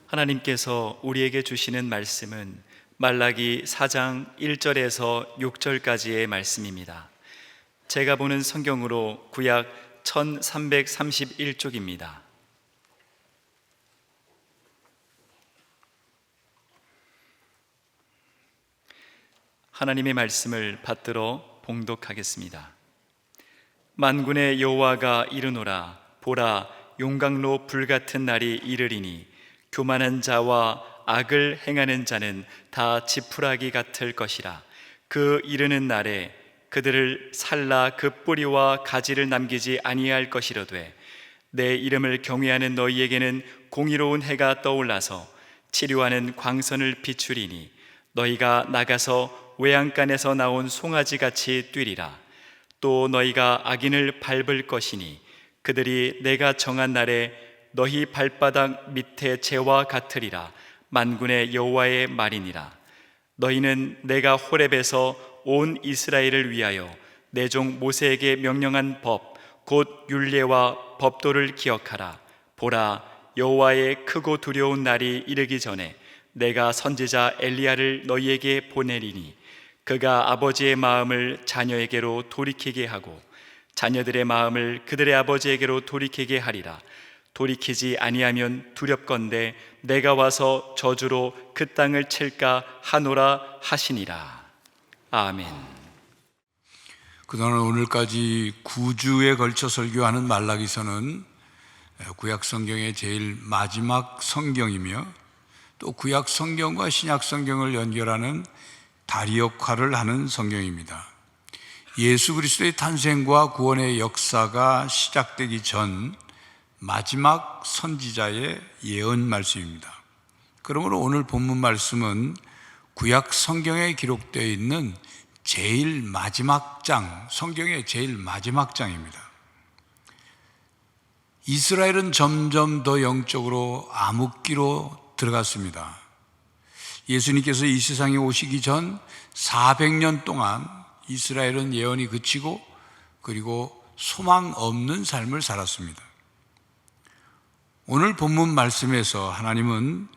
하나님께서 우리에게 주시는 말씀은 말라기 4장 1절에서 6절까지의 말씀입니다. 제가 보는 성경으로 구약 1331쪽입니다. 하나님의 말씀을 받들어 봉독하겠습니다. 만군의 여호와가 이르노라. 보라, 용광로 불같은 날이 이르리니 교만한 자와 악을 행하는 자는 다 지푸라기 같을 것이라. 그 이르는 날에 그들을 살라 그 뿌리와 가지를 남기지 아니할 것이로되 내 이름을 경외하는 너희에게는 공의로운 해가 떠올라서 치료하는 광선을 비추리니 너희가 나가서 외양간에서 나온 송아지같이 뛰리라. 또 너희가 악인을 밟을 것이니 그들이 내가 정한 날에 너희 발바닥 밑에 재와 같으리라. 만군의 여호와의 말이니라. 너희는 내가 호렙에서 온 이스라엘을 위하여 내 종 모세에게 명령한 법 곧 율례와 법도를 기억하라. 보라, 여호와의 크고 두려운 날이 이르기 전에 내가 선지자 엘리야를 너희에게 보내리니 그가 아버지의 마음을 자녀에게로 돌이키게 하고 자녀들의 마음을 그들의 아버지에게로 돌이키게 하리라. 돌이키지 아니하면 두렵건대 내가 와서 저주로 그 땅을 칠까 하노라 하시니라. 아멘. 그동안 오늘까지 9주에 걸쳐 설교하는 말라기서는 구약 성경의 제일 마지막 성경이며 또 구약 성경과 신약 성경을 연결하는 다리 역할을 하는 성경입니다. 예수 그리스도의 탄생과 구원의 역사가 시작되기 전 마지막 선지자의 예언 말씀입니다. 그러므로 오늘 본문 말씀은 구약 성경에 기록되어 있는 제일 마지막 장, 성경의 제일 마지막 장입니다. 이스라엘은 점점 더 영적으로 암흑기로 들어갔습니다. 예수님께서 이 세상에 오시기 전 400년 동안 이스라엘은 예언이 그치고 그리고 소망 없는 삶을 살았습니다. 오늘 본문 말씀에서 하나님은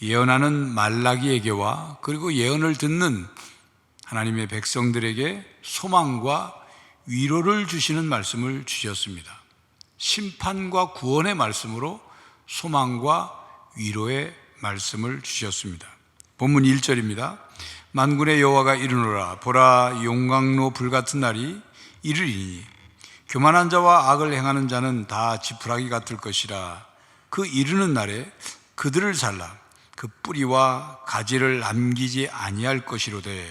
예언하는 말라기에게와 그리고 예언을 듣는 하나님의 백성들에게 소망과 위로를 주시는 말씀을 주셨습니다. 심판과 구원의 말씀으로 소망과 위로의 말씀을 주셨습니다. 본문 1절입니다. 만군의 여호와가 이르노라. 보라, 용광로 불같은 날이 이르리니 교만한 자와 악을 행하는 자는 다 지푸라기 같을 것이라. 그 이르는 날에 그들을 살라 그 뿌리와 가지를 남기지 아니할 것이로되.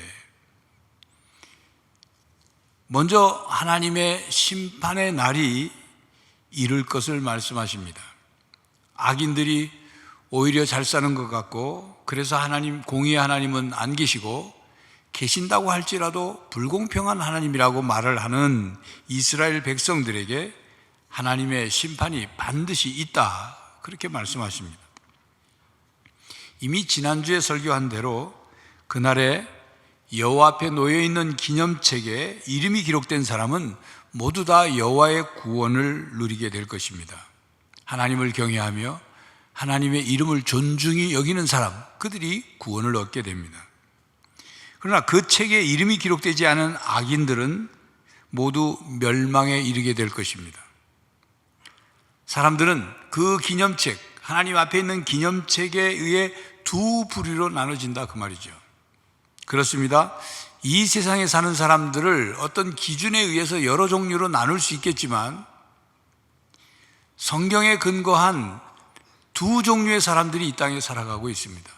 먼저 하나님의 심판의 날이 이를 것을 말씀하십니다. 악인들이 오히려 잘 사는 것 같고, 그래서 하나님, 공의의 하나님은 안 계시고 계신다고 할지라도 불공평한 하나님이라고 말을 하는 이스라엘 백성들에게 하나님의 심판이 반드시 있다, 그렇게 말씀하십니다. 이미 지난주에 설교한 대로 그날에 여호와 앞에 놓여있는 기념책에 이름이 기록된 사람은 모두 다 여호와의 구원을 누리게 될 것입니다. 하나님을 경외하며 하나님의 이름을 존중히 여기는 사람, 그들이 구원을 얻게 됩니다. 그러나 그 책에 이름이 기록되지 않은 악인들은 모두 멸망에 이르게 될 것입니다. 사람들은 그 기념책, 하나님 앞에 있는 기념책에 의해 두 부류로 나눠진다, 그 말이죠. 그렇습니다. 이 세상에 사는 사람들을 어떤 기준에 의해서 여러 종류로 나눌 수 있겠지만 성경에 근거한 두 종류의 사람들이 이 땅에 살아가고 있습니다.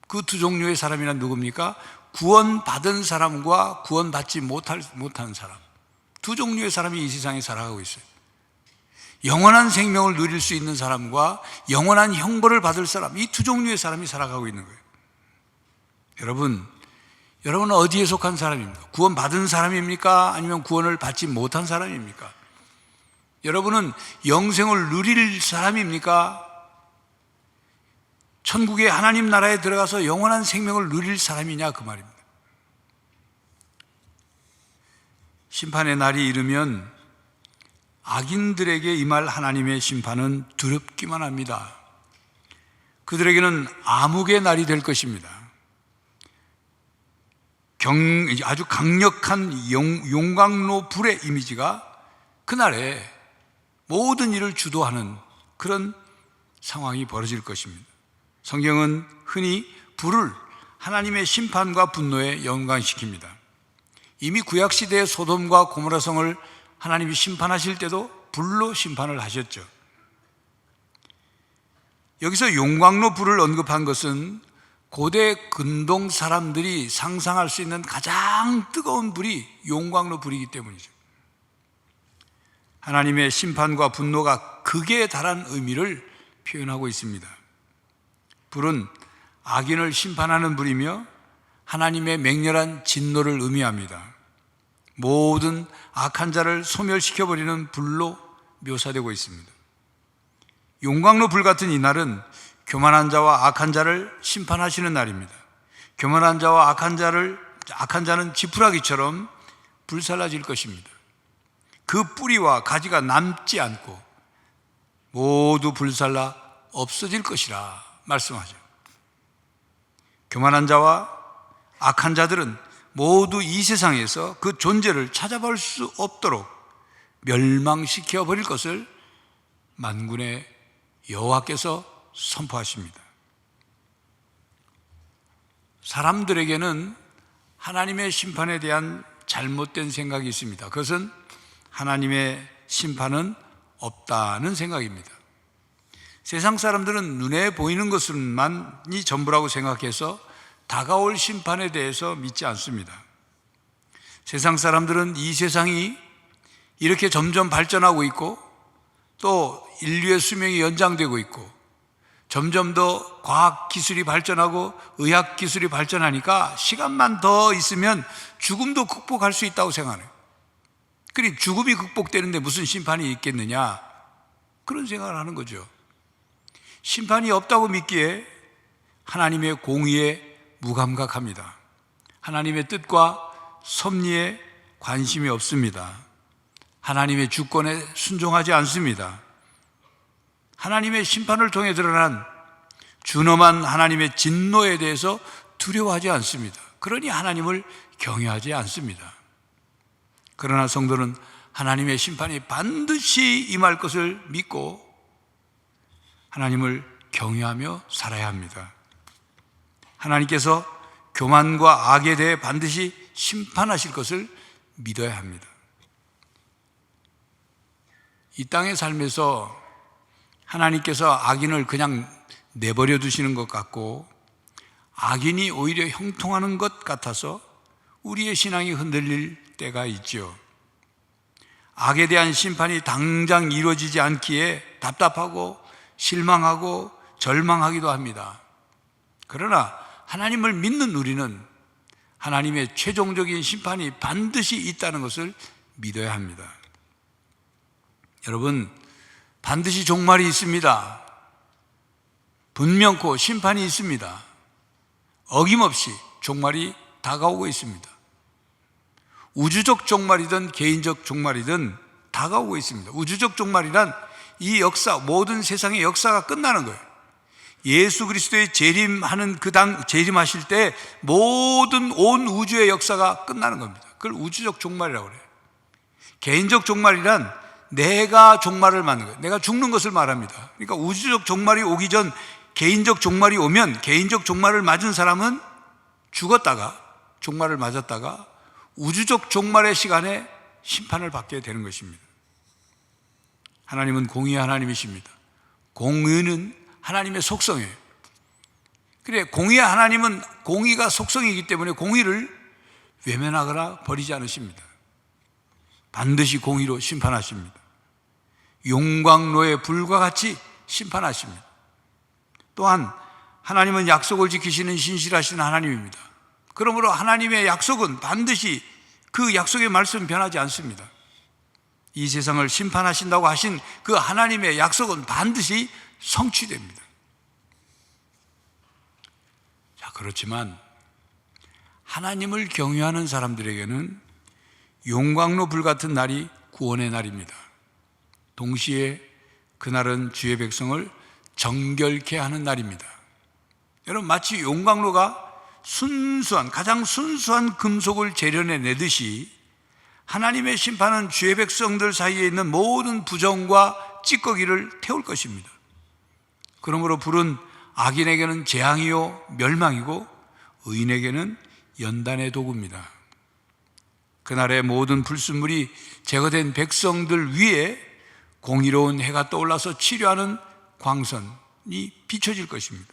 그 두 종류의 사람이란 누굽니까? 구원받은 사람과 구원받지 못한 사람, 두 종류의 사람이 이 세상에 살아가고 있어요. 영원한 생명을 누릴 수 있는 사람과 영원한 형벌을 받을 사람, 이 두 종류의 사람이 살아가고 있는 거예요. 여러분은 어디에 속한 사람입니까? 구원받은 사람입니까? 아니면 구원을 받지 못한 사람입니까? 여러분은 영생을 누릴 사람입니까? 천국의 하나님 나라에 들어가서 영원한 생명을 누릴 사람이냐, 그 말입니다. 심판의 날이 이르면 악인들에게 임할 하나님의 심판은 두렵기만 합니다. 그들에게는 암흑의 날이 될 것입니다. 아주 강력한 용광로 불의 이미지가 그날에 모든 일을 주도하는 그런 상황이 벌어질 것입니다. 성경은 흔히 불을 하나님의 심판과 분노에 연관시킵니다. 이미 구약시대의 소돔과 고모라성을 하나님이 심판하실 때도 불로 심판을 하셨죠. 여기서 용광로 불을 언급한 것은 고대 근동 사람들이 상상할 수 있는 가장 뜨거운 불이 용광로 불이기 때문이죠. 하나님의 심판과 분노가 극에 달한 의미를 표현하고 있습니다. 불은 악인을 심판하는 불이며 하나님의 맹렬한 진노를 의미합니다. 모든 악한 자를 소멸시켜버리는 불로 묘사되고 있습니다. 용광로 불 같은 이 날은 교만한 자와 악한 자를 심판하시는 날입니다. 교만한 자와 악한 자는 지푸라기처럼 불살라질 것입니다. 그 뿌리와 가지가 남지 않고 모두 불살라 없어질 것이라 말씀하죠. 교만한 자와 악한 자들은 모두 이 세상에서 그 존재를 찾아볼 수 없도록 멸망시켜 버릴 것을 만군의 여호와께서 선포하십니다. 사람들에게는 하나님의 심판에 대한 잘못된 생각이 있습니다. 그것은 하나님의 심판은 없다는 생각입니다. 세상 사람들은 눈에 보이는 것만이 전부라고 생각해서 다가올 심판에 대해서 믿지 않습니다. 세상 사람들은 이 세상이 이렇게 점점 발전하고 있고 또 인류의 수명이 연장되고 있고 점점 더 과학 기술이 발전하고 의학 기술이 발전하니까 시간만 더 있으면 죽음도 극복할 수 있다고 생각해요. 그러니 죽음이 극복되는데 무슨 심판이 있겠느냐, 그런 생각을 하는 거죠. 심판이 없다고 믿기에 하나님의 공의에 무감각합니다. 하나님의 뜻과 섭리에 관심이 없습니다. 하나님의 주권에 순종하지 않습니다. 하나님의 심판을 통해 드러난 준엄한 하나님의 진노에 대해서 두려워하지 않습니다. 그러니 하나님을 경외하지 않습니다. 그러나 성도는 하나님의 심판이 반드시 임할 것을 믿고 하나님을 경외하며 살아야 합니다. 하나님께서 교만과 악에 대해 반드시 심판하실 것을 믿어야 합니다. 이 땅의 삶에서 하나님께서 악인을 그냥 내버려 두시는 것 같고 악인이 오히려 형통하는 것 같아서 우리의 신앙이 흔들릴 때가 있죠. 악에 대한 심판이 당장 이루어지지 않기에 답답하고 실망하고 절망하기도 합니다. 그러나 하나님을 믿는 우리는 하나님의 최종적인 심판이 반드시 있다는 것을 믿어야 합니다. 여러분, 반드시 종말이 있습니다. 분명코 심판이 있습니다. 어김없이 종말이 다가오고 있습니다. 우주적 종말이든 개인적 종말이든 다가오고 있습니다. 우주적 종말이란 이 역사, 모든 세상의 역사가 끝나는 거예요. 예수 그리스도의 재림하실 때 모든 온 우주의 역사가 끝나는 겁니다. 그걸 우주적 종말이라고 그래요. 개인적 종말이란 내가 종말을 맞는 거예요. 내가 죽는 것을 말합니다. 그러니까 우주적 종말이 오기 전 개인적 종말이 오면 개인적 종말을 맞은 사람은 죽었다가 종말을 맞았다가 우주적 종말의 시간에 심판을 받게 되는 것입니다. 하나님은 공의의 하나님이십니다. 공의는 하나님의 속성이에요. 그래, 공의의 하나님은 공의가 속성이기 때문에 공의를 외면하거나 버리지 않으십니다. 반드시 공의로 심판하십니다. 용광로의 불과 같이 심판하십니다. 또한 하나님은 약속을 지키시는 신실하신 하나님입니다. 그러므로 하나님의 약속은 반드시 그 약속의 말씀은 변하지 않습니다. 이 세상을 심판하신다고 하신 그 하나님의 약속은 반드시 성취됩니다. 자, 그렇지만 하나님을 경외하는 사람들에게는 용광로 불 같은 날이 구원의 날입니다. 동시에 그날은 주의 백성을 정결케 하는 날입니다. 여러분, 마치 용광로가 가장 순수한 금속을 재련해내듯이 하나님의 심판은 주의 백성들 사이에 있는 모든 부정과 찌꺼기를 태울 것입니다. 그러므로 불은 악인에게는 재앙이요 멸망이고 의인에게는 연단의 도구입니다. 그날의 모든 불순물이 제거된 백성들 위에 공의로운 해가 떠올라서 치료하는 광선이 비춰질 것입니다.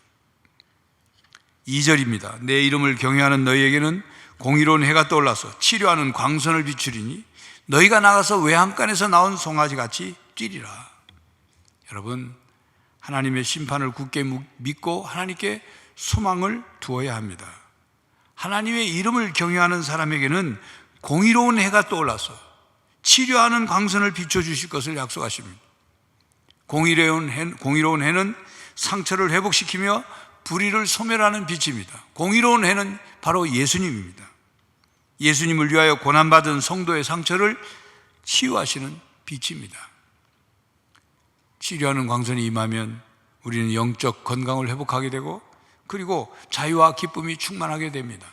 2절입니다. 내 이름을 경외하는 너희에게는 공의로운 해가 떠올라서 치료하는 광선을 비추리니 너희가 나가서 외양간에서 나온 송아지같이 뛰리라. 여러분, 하나님의 심판을 굳게 믿고 하나님께 소망을 두어야 합니다. 하나님의 이름을 경외하는 사람에게는 공의로운 해가 떠올라서 치료하는 광선을 비춰주실 것을 약속하십니다. 공의로운 해는 상처를 회복시키며 불의를 소멸하는 빛입니다. 공의로운 해는 바로 예수님입니다. 예수님을 위하여 고난받은 성도의 상처를 치유하시는 빛입니다. 치료하는 광선이 임하면 우리는 영적 건강을 회복하게 되고 그리고 자유와 기쁨이 충만하게 됩니다.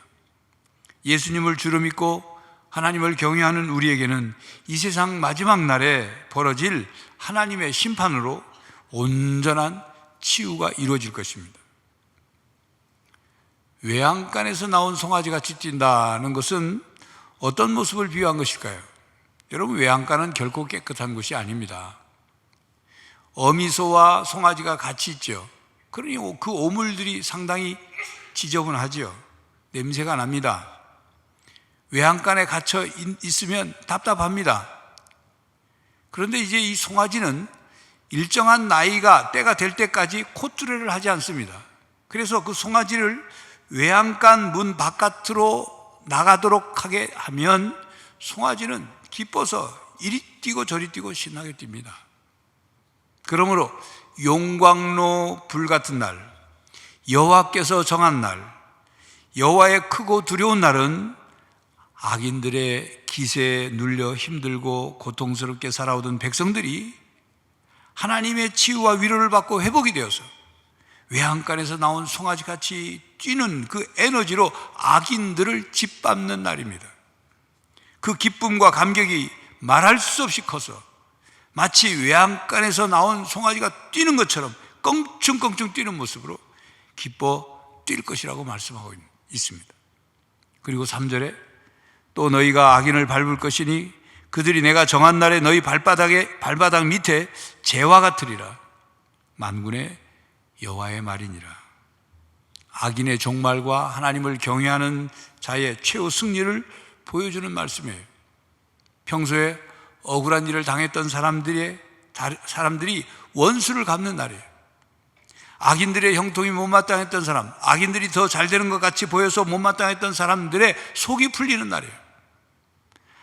예수님을 주로 믿고 하나님을 경외하는 우리에게는 이 세상 마지막 날에 벌어질 하나님의 심판으로 온전한 치유가 이루어질 것입니다. 외양간에서 나온 송아지같이 뛴다는 것은 어떤 모습을 비유한 것일까요? 여러분, 외양간은 결코 깨끗한 곳이 아닙니다. 어미소와 송아지가 같이 있죠. 그러니 그 오물들이 상당히 지저분하죠. 냄새가 납니다. 외양간에 갇혀 있으면 답답합니다. 그런데 이제 이 송아지는 일정한 나이가 때가 될 때까지 콧주례를 하지 않습니다. 그래서 그 송아지를 외양간 문 바깥으로 나가도록 하게 하면 송아지는 기뻐서 이리 뛰고 저리 뛰고 신나게 뜁니다. 그러므로 용광로 불같은 날, 여호와께서 정한 날, 여호와의 크고 두려운 날은 악인들의 기세에 눌려 힘들고 고통스럽게 살아오던 백성들이 하나님의 치유와 위로를 받고 회복이 되어서 외양간에서 나온 송아지같이 뛰는 그 에너지로 악인들을 짓밟는 날입니다. 그 기쁨과 감격이 말할 수 없이 커서 마치 외양간에서 나온 송아지가 뛰는 것처럼 껑충껑충 뛰는 모습으로 기뻐 뛸 것이라고 말씀하고 있습니다. 그리고 3절에 또 너희가 악인을 밟을 것이니 그들이 내가 정한 날에 너희 발바닥 밑에 재와 같으리라. 만군의 여호와의 말이니라. 악인의 종말과 하나님을 경외하는 자의 최후 승리를 보여주는 말씀이에요. 평소에 억울한 일을 당했던 사람들이 원수를 갚는 날이에요. 악인들의 형통이 못마땅했던 사람, 악인들이 더 잘 되는 것 같이 보여서 못마땅했던 사람들의 속이 풀리는 날이에요.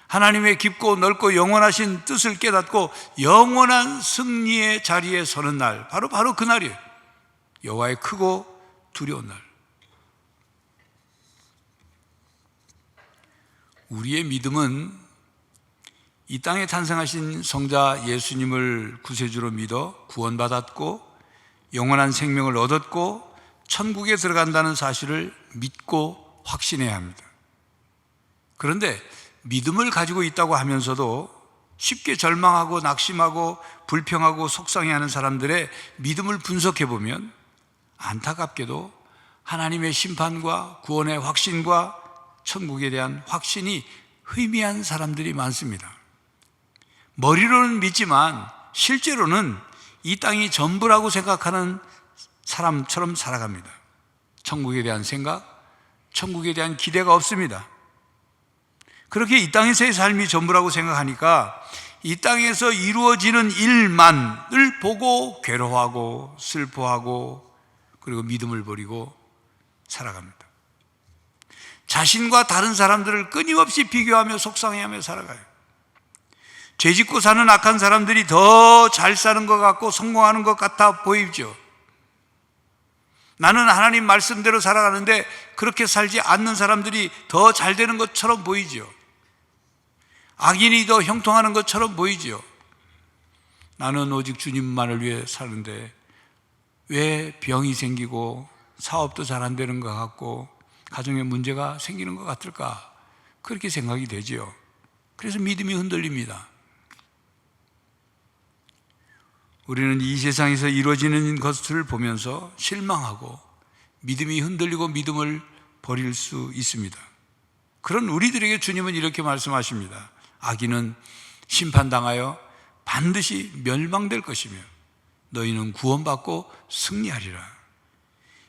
하나님의 깊고 넓고 영원하신 뜻을 깨닫고 영원한 승리의 자리에 서는 날, 바로 그 날이에요. 여호와의 크고 두려운 날. 우리의 믿음은 이 땅에 탄생하신 성자 예수님을 구세주로 믿어 구원받았고 영원한 생명을 얻었고 천국에 들어간다는 사실을 믿고 확신해야 합니다. 그런데 믿음을 가지고 있다고 하면서도 쉽게 절망하고 낙심하고 불평하고 속상해하는 사람들의 믿음을 분석해 보면 안타깝게도 하나님의 심판과 구원의 확신과 천국에 대한 확신이 희미한 사람들이 많습니다. 머리로는 믿지만 실제로는 이 땅이 전부라고 생각하는 사람처럼 살아갑니다. 천국에 대한 생각, 천국에 대한 기대가 없습니다. 그렇게 이 땅에서의 삶이 전부라고 생각하니까 이 땅에서 이루어지는 일만을 보고 괴로워하고 슬퍼하고 그리고 믿음을 버리고 살아갑니다. 자신과 다른 사람들을 끊임없이 비교하며 속상해하며 살아가요. 죄짓고 사는 악한 사람들이 더 잘 사는 것 같고 성공하는 것 같아 보이죠. 나는 하나님 말씀대로 살아가는데 그렇게 살지 않는 사람들이 더 잘 되는 것처럼 보이죠. 악인이 더 형통하는 것처럼 보이죠. 나는 오직 주님만을 위해 사는데 왜 병이 생기고 사업도 잘 안 되는 것 같고 가정에 문제가 생기는 것 같을까? 그렇게 생각이 되지요. 그래서 믿음이 흔들립니다. 우리는 이 세상에서 이루어지는 것을 보면서 실망하고 믿음이 흔들리고 믿음을 버릴 수 있습니다. 그런 우리들에게 주님은 이렇게 말씀하십니다. 악인은 심판당하여 반드시 멸망될 것이며 너희는 구원받고 승리하리라.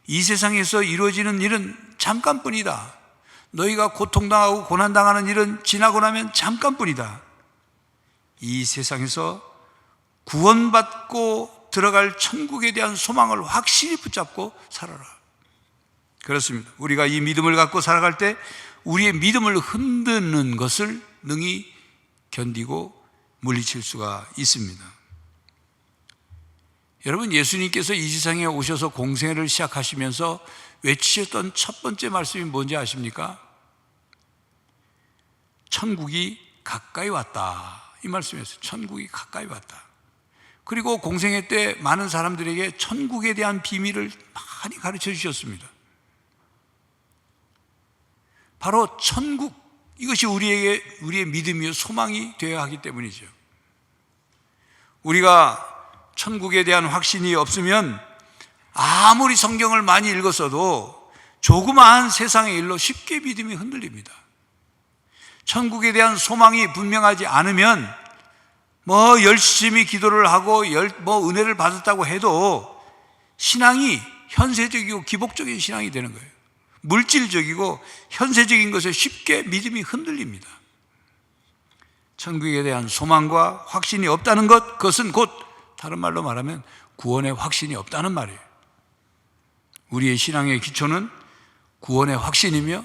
이 세상에서 이루어지는 일은 잠깐뿐이다. 너희가 고통당하고 고난당하는 일은 지나고 나면 잠깐뿐이다. 이 세상에서 구원받고 들어갈 천국에 대한 소망을 확실히 붙잡고 살아라. 그렇습니다. 우리가 이 믿음을 갖고 살아갈 때 우리의 믿음을 흔드는 것을 능히 견디고 물리칠 수가 있습니다. 여러분, 예수님께서 이 세상에 오셔서 공생애를 시작하시면서 외치셨던 첫 번째 말씀이 뭔지 아십니까? 천국이 가까이 왔다, 이 말씀이었어요. 천국이 가까이 왔다. 그리고 공생애 때 많은 사람들에게 천국에 대한 비밀을 많이 가르쳐 주셨습니다. 바로 천국, 이것이 우리의 믿음이요 소망이 되어야 하기 때문이죠. 우리가 천국에 대한 확신이 없으면 아무리 성경을 많이 읽었어도 조그마한 세상의 일로 쉽게 믿음이 흔들립니다. 천국에 대한 소망이 분명하지 않으면 열심히 기도를 하고 은혜를 받았다고 해도 신앙이 현세적이고 기복적인 신앙이 되는 거예요. 물질적이고 현세적인 것에 쉽게 믿음이 흔들립니다. 천국에 대한 소망과 확신이 없다는 것, 그것은 곧 다른 말로 말하면 구원의 확신이 없다는 말이에요. 우리의 신앙의 기초는 구원의 확신이며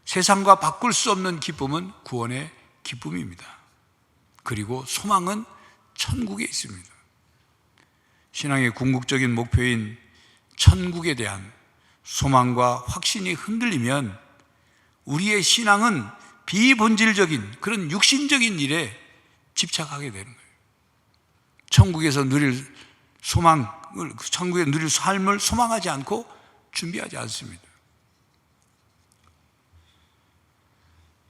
세상과 바꿀 수 없는 기쁨은 구원의 기쁨입니다. 그리고 소망은 천국에 있습니다. 신앙의 궁극적인 목표인 천국에 대한 소망과 확신이 흔들리면 우리의 신앙은 비본질적인 그런 육신적인 일에 집착하게 되는 거예요. 천국에서 누릴 소망을, 천국에 누릴 삶을 소망하지 않고 준비하지 않습니다.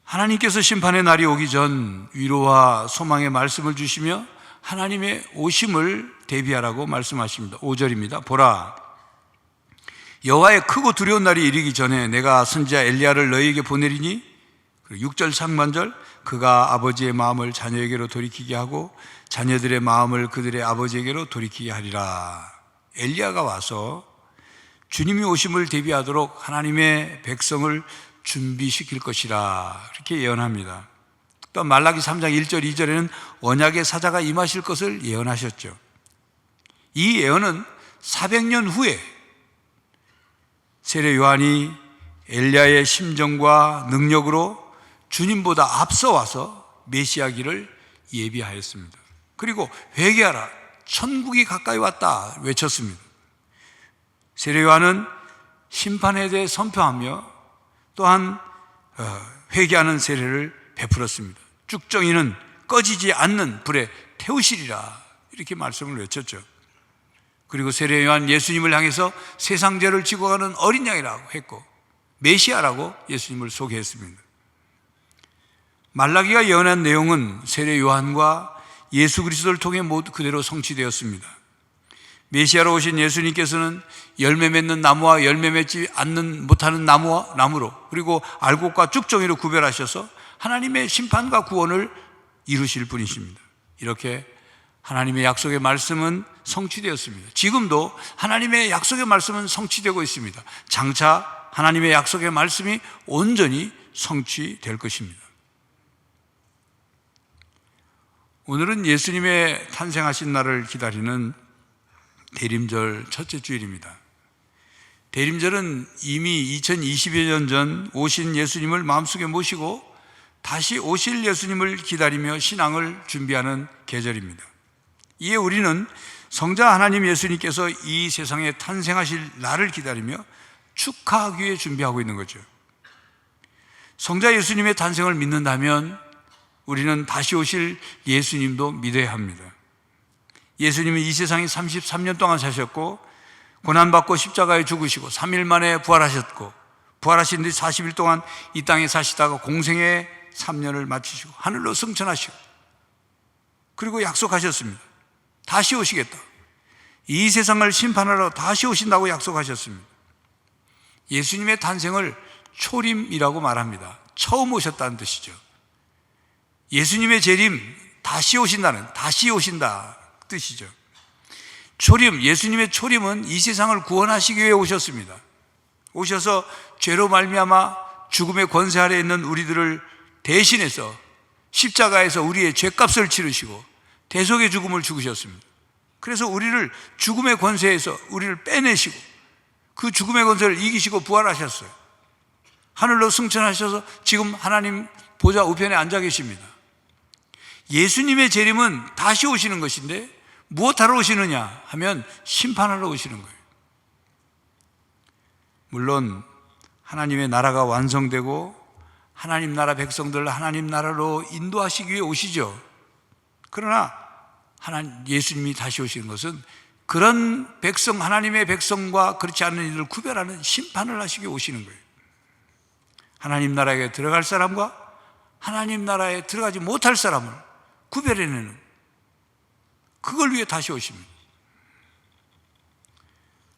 하나님께서 심판의 날이 오기 전 위로와 소망의 말씀을 주시며 하나님의 오심을 대비하라고 말씀하십니다. 5절입니다. 보라, 여호와의 크고 두려운 날이 이르기 전에 내가 선지자 엘리야를 너희에게 보내리니, 6절 상반절, 그가 아버지의 마음을 자녀에게로 돌이키게 하고 자녀들의 마음을 그들의 아버지에게로 돌이키게 하리라. 엘리야가 와서 주님이 오심을 대비하도록 하나님의 백성을 준비시킬 것이라, 그렇게 예언합니다. 또 말라기 3장 1절 2절에는 언약의 사자가 임하실 것을 예언하셨죠. 이 예언은 400년 후에 세례 요한이 엘리야의 심정과 능력으로 주님보다 앞서 와서 메시아기를 예비하였습니다. 그리고 회개하라, 천국이 가까이 왔다 외쳤습니다. 세례 요한은 심판에 대해 선포하며 또한 회개하는 세례를 베풀었습니다. 쭉정이는 꺼지지 않는 불에 태우시리라, 이렇게 말씀을 외쳤죠. 그리고 세례 요한 예수님을 향해서 세상 죄를 지고 가는 어린 양이라고 했고 메시아라고 예수님을 소개했습니다. 말라기가 예언한 내용은 세례 요한과 예수 그리스도를 통해 모두 그대로 성취되었습니다. 메시아로 오신 예수님께서는 열매 맺는 나무와 열매 맺지 못하는 나무로, 그리고 알곡과 쭉정이로 구별하셔서 하나님의 심판과 구원을 이루실 분이십니다. 이렇게 하나님의 약속의 말씀은 성취되었습니다. 지금도 하나님의 약속의 말씀은 성취되고 있습니다. 장차 하나님의 약속의 말씀이 온전히 성취될 것입니다. 오늘은 예수님의 탄생하신 날을 기다리는 대림절 첫째 주일입니다. 대림절은 이미 2020여 년 전 오신 예수님을 마음속에 모시고 다시 오실 예수님을 기다리며 신앙을 준비하는 계절입니다. 이에 우리는 성자 하나님 예수님께서 이 세상에 탄생하실 날을 기다리며 축하하기 위해 준비하고 있는 거죠. 성자 예수님의 탄생을 믿는다면 우리는 다시 오실 예수님도 믿어야 합니다. 예수님은 이 세상에 33년 동안 사셨고 고난받고 십자가에 죽으시고 3일 만에 부활하셨고, 부활하신 뒤 40일 동안 이 땅에 사시다가 공생의 3년을 마치시고 하늘로 승천하시고, 그리고 약속하셨습니다. 다시 오시겠다. 이 세상을 심판하러 다시 오신다고 약속하셨습니다. 예수님의 탄생을 초림이라고 말합니다. 처음 오셨다는 뜻이죠. 예수님의 재림, 다시 오신다는, 다시 오신다 뜻이죠. 초림, 예수님의 초림은 이 세상을 구원하시기 위해 오셨습니다. 오셔서 죄로 말미암아 죽음의 권세 아래에 있는 우리들을 대신해서 십자가에서 우리의 죄값을 치르시고 대속의 죽음을 죽으셨습니다. 그래서 우리를 죽음의 권세에서 우리를 빼내시고 그 죽음의 권세를 이기시고 부활하셨어요. 하늘로 승천하셔서 지금 하나님 보좌 우편에 앉아 계십니다. 예수님의 재림은 다시 오시는 것인데 무엇하러 오시느냐 하면 심판하러 오시는 거예요. 물론 하나님의 나라가 완성되고 하나님 나라 백성들 하나님 나라로 인도하시기 위해 오시죠. 그러나 예수님이 다시 오시는 것은 그런 백성, 하나님의 백성과 그렇지 않은 이들을 구별하는 심판을 하시기 위해 오시는 거예요. 하나님 나라에 들어갈 사람과 하나님 나라에 들어가지 못할 사람을 구별해내는, 그걸 위해 다시 오십니다.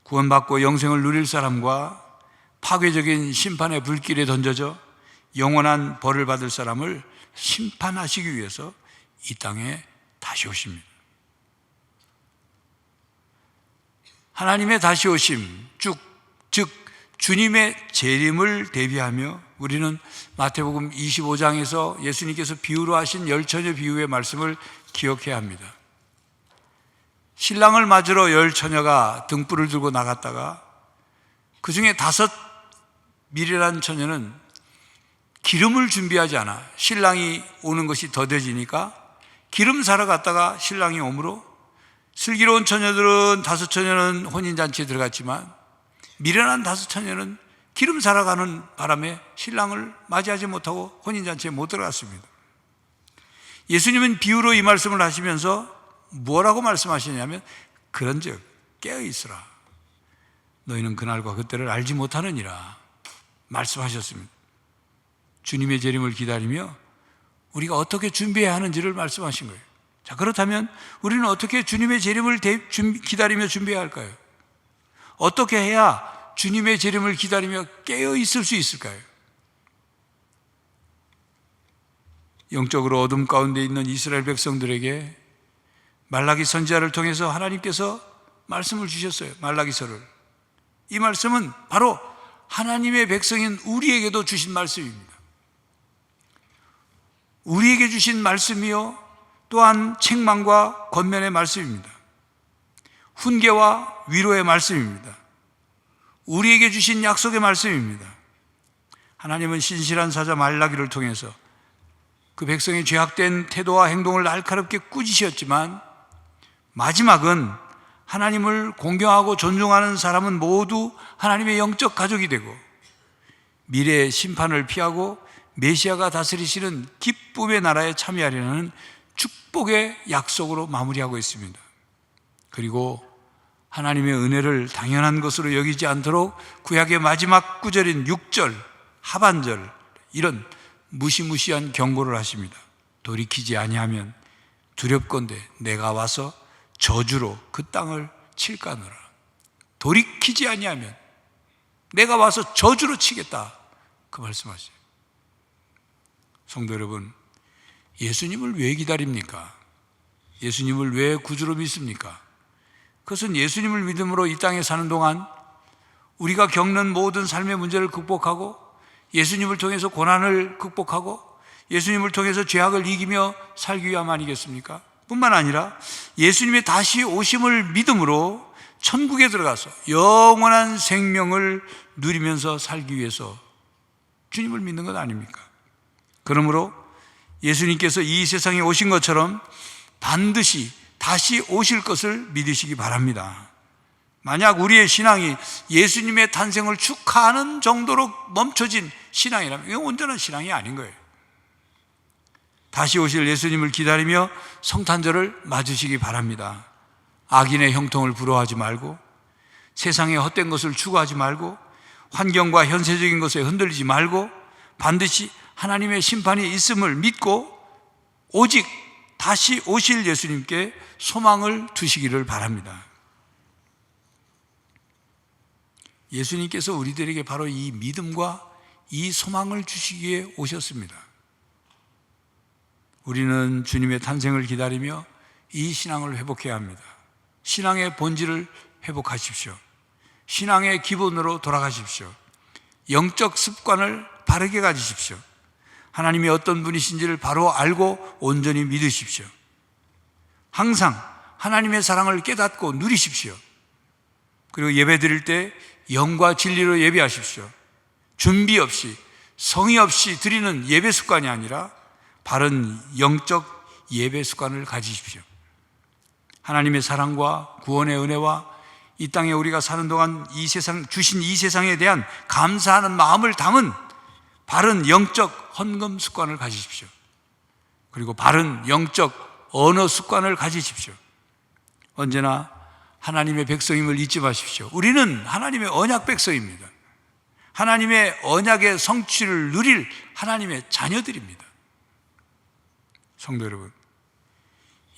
구원받고 영생을 누릴 사람과 파괴적인 심판의 불길에 던져져 영원한 벌을 받을 사람을 심판하시기 위해서 이 땅에 다시 오십니다. 하나님의 다시 오심, 즉 주님의 재림을 대비하며 우리는 마태복음 25장에서 예수님께서 비유로 하신 열처녀 비유의 말씀을 기억해야 합니다. 신랑을 맞으러 열 처녀가 등불을 들고 나갔다가 그 중에 5 미련한 처녀는 기름을 준비하지 않아 신랑이 오는 것이 더뎌지니까 기름 사러 갔다가 신랑이 오므로 슬기로운 처녀들은 5 처녀는 혼인잔치에 들어갔지만 미련한 5 처녀는 기름 사러 가는 바람에 신랑을 맞이하지 못하고 혼인잔치에 못 들어갔습니다. 예수님은 비유로 이 말씀을 하시면서 뭐라고 말씀하시냐면 그런즉 깨어있으라 너희는 그날과 그때를 알지 못하느니라 말씀하셨습니다. 주님의 재림을 기다리며 우리가 어떻게 준비해야 하는지를 말씀하신 거예요. 자, 그렇다면 우리는 어떻게 주님의 재림을 기다리며 준비해야 할까요? 어떻게 해야 주님의 재림을 기다리며 깨어 있을 수 있을까요? 영적으로 어둠 가운데 있는 이스라엘 백성들에게 말라기 선지자를 통해서 하나님께서 말씀을 주셨어요. 말라기서를. 이 말씀은 바로 하나님의 백성인 우리에게도 주신 말씀입니다. 우리에게 주신 말씀이요 또한 책망과 권면의 말씀입니다. 훈계와 위로의 말씀입니다. 우리에게 주신 약속의 말씀입니다. 하나님은 신실한 사자 말라기를 통해서 그 백성의 죄악된 태도와 행동을 날카롭게 꾸짖으셨지만 마지막은 하나님을 공경하고 존중하는 사람은 모두 하나님의 영적 가족이 되고 미래의 심판을 피하고 메시아가 다스리시는 기쁨의 나라에 참여하려는 축복의 약속으로 마무리하고 있습니다. 그리고 하나님의 은혜를 당연한 것으로 여기지 않도록 구약의 마지막 구절인 6절 하반절 이런 무시무시한 경고를 하십니다. 돌이키지 아니하면 두렵건대 내가 와서 저주로 그 땅을 칠까느라. 돌이키지 아니하면 내가 와서 저주로 치겠다 그 말씀하세요. 성도 여러분, 예수님을 왜 기다립니까? 예수님을 왜 구주로 믿습니까? 그것은 예수님을 믿음으로 이 땅에 사는 동안 우리가 겪는 모든 삶의 문제를 극복하고 예수님을 통해서 고난을 극복하고 예수님을 통해서 죄악을 이기며 살기 위함 아니겠습니까? 뿐만 아니라 예수님의 다시 오심을 믿음으로 천국에 들어가서 영원한 생명을 누리면서 살기 위해서 주님을 믿는 것 아닙니까? 그러므로 예수님께서 이 세상에 오신 것처럼 반드시 다시 오실 것을 믿으시기 바랍니다. 만약 우리의 신앙이 예수님의 탄생을 축하하는 정도로 멈춰진 신앙이라면 이건 온전한 신앙이 아닌 거예요. 다시 오실 예수님을 기다리며 성탄절을 맞으시기 바랍니다. 악인의 형통을 부러워하지 말고 세상의 헛된 것을 추구하지 말고 환경과 현세적인 것에 흔들리지 말고 반드시 하나님의 심판이 있음을 믿고 오직 다시 오실 예수님께 소망을 두시기를 바랍니다. 예수님께서 우리들에게 바로 이 믿음과 이 소망을 주시기에 오셨습니다. 우리는 주님의 탄생을 기다리며 이 신앙을 회복해야 합니다. 신앙의 본질을 회복하십시오. 신앙의 기본으로 돌아가십시오. 영적 습관을 바르게 가지십시오. 하나님이 어떤 분이신지를 바로 알고 온전히 믿으십시오. 항상 하나님의 사랑을 깨닫고 누리십시오. 그리고 예배 드릴 때 영과 진리로 예배하십시오. 준비 없이 성의 없이 드리는 예배 습관이 아니라 바른 영적 예배 습관을 가지십시오. 하나님의 사랑과 구원의 은혜와 이 땅에 우리가 사는 동안 주신 이 세상에 대한 감사하는 마음을 담은 바른 영적 헌금 습관을 가지십시오. 그리고 바른 영적 언어 습관을 가지십시오. 언제나 하나님의 백성임을 잊지 마십시오. 우리는 하나님의 언약 백성입니다. 하나님의 언약의 성취를 누릴 하나님의 자녀들입니다. 성도 여러분,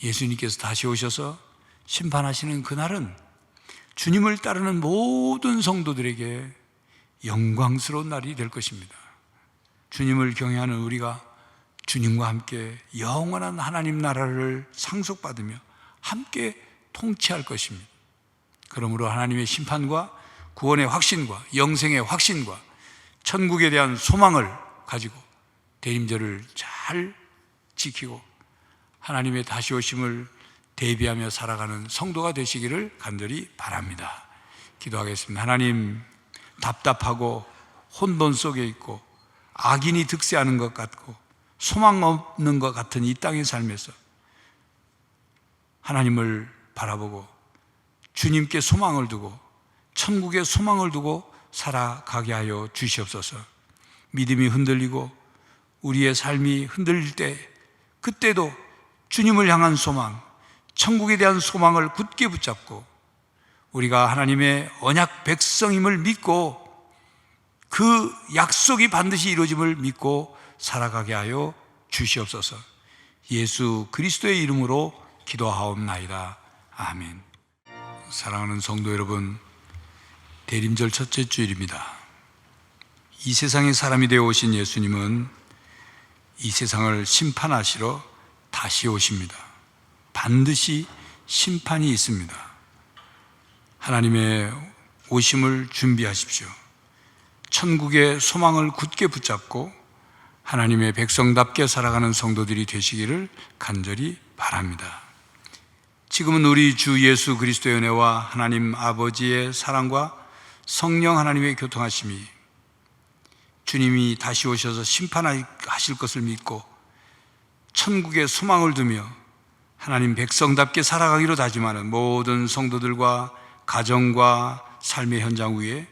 예수님께서 다시 오셔서 심판하시는 그날은 주님을 따르는 모든 성도들에게 영광스러운 날이 될 것입니다. 주님을 경외하는 우리가 주님과 함께 영원한 하나님 나라를 상속받으며 함께 통치할 것입니다. 그러므로 하나님의 심판과 구원의 확신과 영생의 확신과 천국에 대한 소망을 가지고 대림절을 잘 지키고 하나님의 다시 오심을 대비하며 살아가는 성도가 되시기를 간절히 바랍니다. 기도하겠습니다. 하나님, 답답하고 혼돈 속에 있고 악인이 득세하는 것 같고 소망 없는 것 같은 이 땅의 삶에서 하나님을 바라보고 주님께 소망을 두고 천국에 소망을 두고 살아가게 하여 주시옵소서. 믿음이 흔들리고 우리의 삶이 흔들릴 때 그때도 주님을 향한 소망, 천국에 대한 소망을 굳게 붙잡고 우리가 하나님의 언약 백성임을 믿고 그 약속이 반드시 이루어짐을 믿고 살아가게 하여 주시옵소서. 예수 그리스도의 이름으로 기도하옵나이다. 아멘. 사랑하는 성도 여러분, 대림절 첫째 주일입니다. 이 세상의 사람이 되어 오신 예수님은 이 세상을 심판하시러 다시 오십니다. 반드시 심판이 있습니다. 하나님의 오심을 준비하십시오. 천국의 소망을 굳게 붙잡고 하나님의 백성답게 살아가는 성도들이 되시기를 간절히 바랍니다. 지금은 우리 주 예수 그리스도의 은혜와 하나님 아버지의 사랑과 성령 하나님의 교통하심이 주님이 다시 오셔서 심판하실 것을 믿고 천국의 소망을 두며 하나님 백성답게 살아가기로 다짐하는 모든 성도들과 가정과 삶의 현장 위에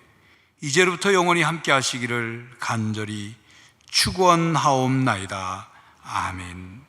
이제로부터 영원히 함께 하시기를 간절히 축원하옵나이다. 아멘.